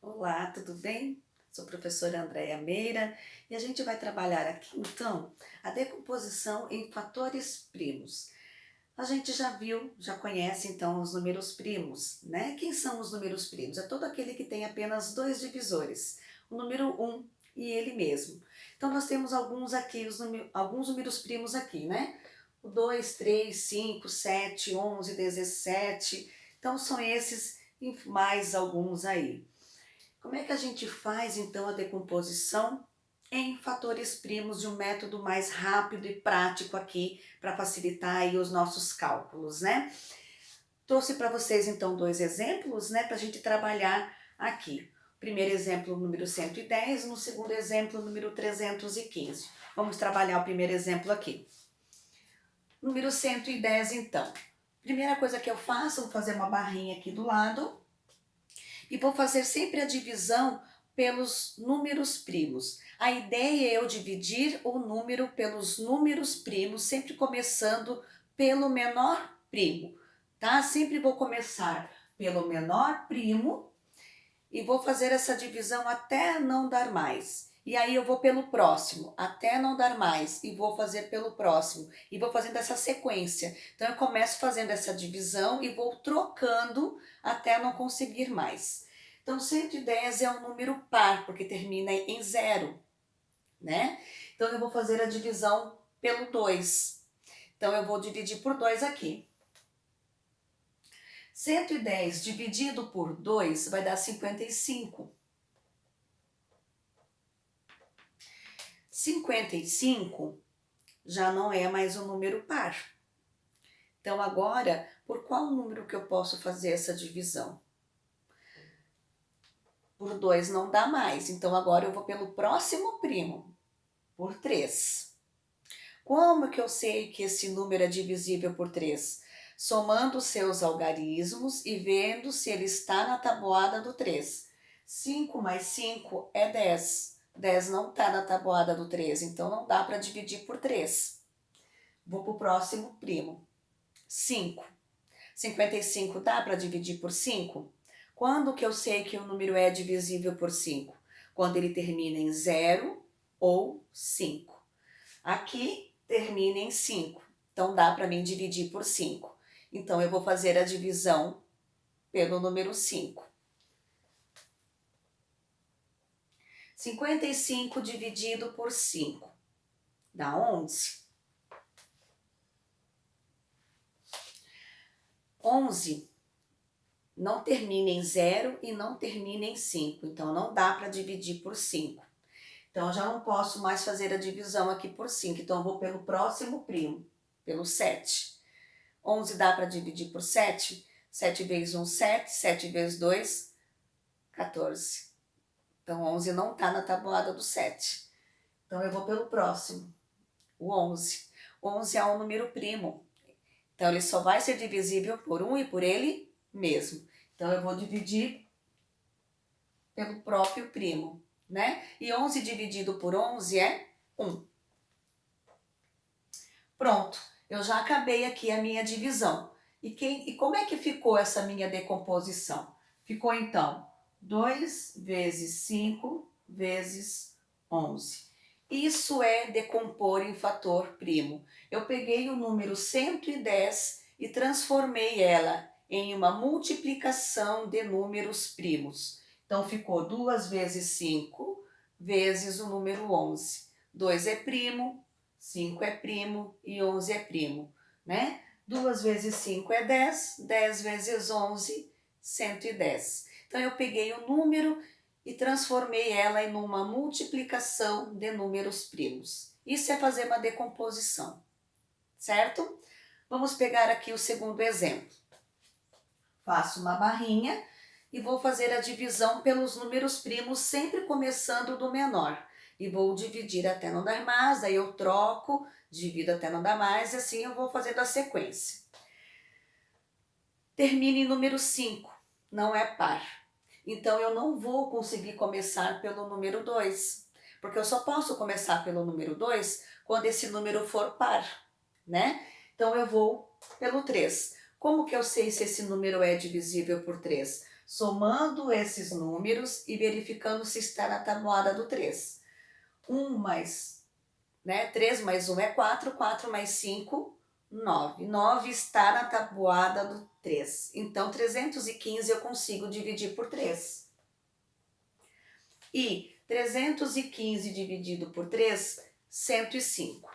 Olá, tudo bem? Sou a professora Andréia Meira e a gente vai trabalhar aqui então a decomposição em fatores primos. A gente já viu, já conhece então os números primos, né? Quem são os números primos? É todo aquele que tem apenas dois divisores, o número um e ele mesmo. Então nós temos alguns aqui, alguns números primos aqui, né? O 2, 3, 5, 7, 11, 17. Então são esses e mais alguns aí. Como é que a gente faz então a decomposição em fatores primos de um método mais rápido e prático aqui para facilitar aí os nossos cálculos, né? Trouxe para vocês então dois exemplos, né, para a gente trabalhar aqui. Primeiro exemplo, o número 110, no segundo exemplo, o número 315. Vamos trabalhar o primeiro exemplo aqui. Número 110 então. Primeira coisa que eu faço, vou fazer uma barrinha aqui do lado e vou fazer sempre a divisão pelos números primos. A ideia é eu dividir o número pelos números primos, sempre começando pelo menor primo, tá? Sempre vou começar pelo menor primo e vou fazer essa divisão até não dar mais. E aí eu vou pelo próximo, até não dar mais, e vou fazer pelo próximo, e vou fazendo essa sequência. Então eu começo fazendo essa divisão e vou trocando até não conseguir mais. Então 110 é um número par, porque termina em zero, né? Então eu vou fazer a divisão pelo 2. Então eu vou dividir por 2 aqui. 110 dividido por 2 vai dar 55. 55 já não é mais um número par. Então agora, por qual número que eu posso fazer essa divisão? Por 2 não dá mais, então agora eu vou pelo próximo primo, por 3. Como que eu sei que esse número é divisível por 3? Somando seus algarismos e vendo se ele está na tabuada do 3. 5 mais 5 é 10. 10 não está na tabuada do 3, então não dá para dividir por 3. Vou para o próximo primo. 5. 55 dá para dividir por 5? Quando que eu sei que o número é divisível por 5? Quando ele termina em 0 ou 5. Aqui termina em 5, então dá para mim dividir por 5. Então eu vou fazer a divisão pelo número 5. 55 dividido por 5 dá 11. 11 não termina em 0 e não termina em 5, então não dá para dividir por 5. Então eu já não posso mais fazer a divisão aqui por 5, então eu vou pelo próximo primo, pelo 7. 11 dá para dividir por 7? 7 vezes 1, 7, 7 vezes 2, 14. Então 11 não está na tabuada do 7. Então eu vou pelo próximo, o 11. 11 é um número primo, então ele só vai ser divisível por 1 e por ele mesmo. Então eu vou dividir pelo próprio primo, né? E 11 dividido por 11 é 1. Pronto, eu já acabei aqui a minha divisão. E como é que ficou essa minha decomposição? Ficou então 2 vezes 5 vezes 11. Isso é decompor em fator primo. Eu peguei o número 110 e transformei ela em uma multiplicação de números primos. Então ficou 2 vezes 5 vezes o número 11. 2 é primo, 5 é primo e 11 é primo, né? 2 vezes 5 é 10, 10 vezes 11, 110. Então eu peguei o número e transformei ela em uma multiplicação de números primos. Isso é fazer uma decomposição, certo? Vamos pegar aqui o segundo exemplo. Faço uma barrinha e vou fazer a divisão pelos números primos, sempre começando do menor. E vou dividir até não dar mais, daí eu troco, divido até não dar mais, e assim eu vou fazendo a sequência. Termina em número 5, não é par. Então eu não vou conseguir começar pelo número 2, porque eu só posso começar pelo número 2 quando esse número for par, né? Então eu vou pelo 3. Como que eu sei se esse número é divisível por 3? somando esses números e verificando se está na tabuada do 3. 3 mais 1 é 4, 4 mais 5, 9. 9 está na tabuada do 3. Então, 315 eu consigo dividir por 3. E 315 dividido por 3, 105.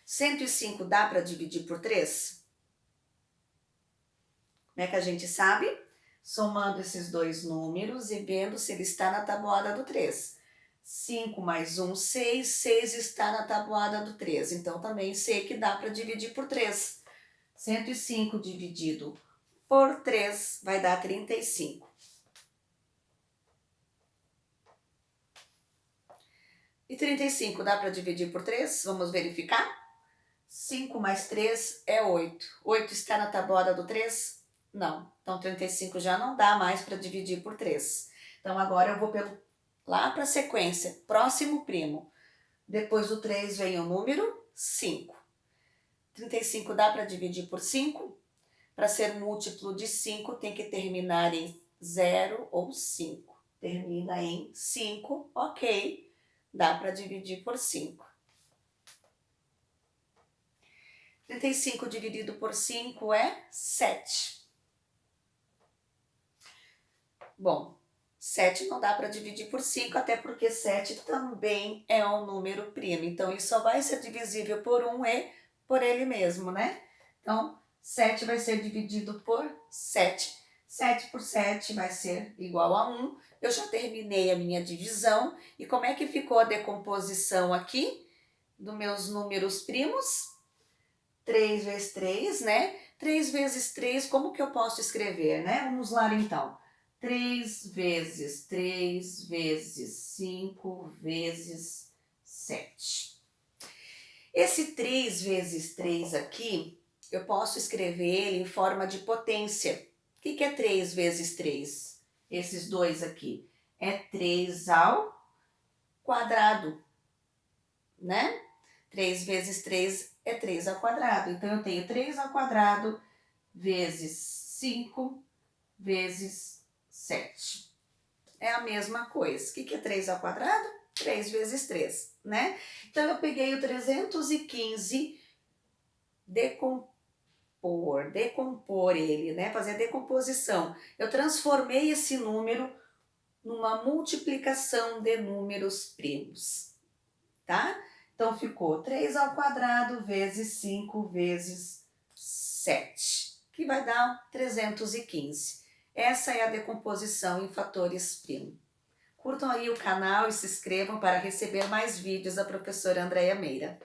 105 dá para dividir por 3? Como é que a gente sabe? Somando esses dois números e vendo se ele está na tabuada do 3. 5 mais 1, 6. 6 está na tabuada do 3. Então, também sei que dá para dividir por 3. 105 dividido por 3 vai dar 35. E 35 dá para dividir por 3? Vamos verificar? 5 mais 3 é 8. 8 está na tabuada do 3? Não. Então, 35 já não dá mais para dividir por 3. Então, agora eu vou lá para a sequência. Próximo primo. Depois do 3 vem o número 5. 35 dá para dividir por 5? Para ser múltiplo de 5, tem que terminar em 0 ou 5. Termina em 5, ok. Dá para dividir por 5. 35 dividido por 5 é 7. Bom, 7 não dá para dividir por 5, até porque 7 também é um número primo. Então, ele só vai ser divisível por 1 e por ele mesmo, né? Então, 7 vai ser dividido por 7. 7 por 7 vai ser igual a 1. Eu já terminei a minha divisão. E como é que ficou a decomposição aqui dos meus números primos? 3 vezes 3, né? 3 vezes 3, como que eu posso escrever, né? Vamos lá, então. 3 vezes 3 vezes 5 vezes 7. Esse 3 vezes 3 aqui, eu posso escrever ele em forma de potência. O que é 3 vezes 3? Esses dois aqui. É 3 ao quadrado, né? 3 vezes 3 é 3 ao quadrado. Então, eu tenho 3 ao quadrado vezes 5 vezes 7. É a mesma coisa. O que é 3 ao quadrado? 3 vezes 3, né? Então, eu peguei o 315, decompor ele, né? Fazer a decomposição. Eu transformei esse número numa multiplicação de números primos, tá? Então, ficou 3 ao quadrado vezes 5 vezes 7, que vai dar 315. Essa é a decomposição em fatores primos. Curtam aí o canal e se inscrevam para receber mais vídeos da professora Andreia Meira.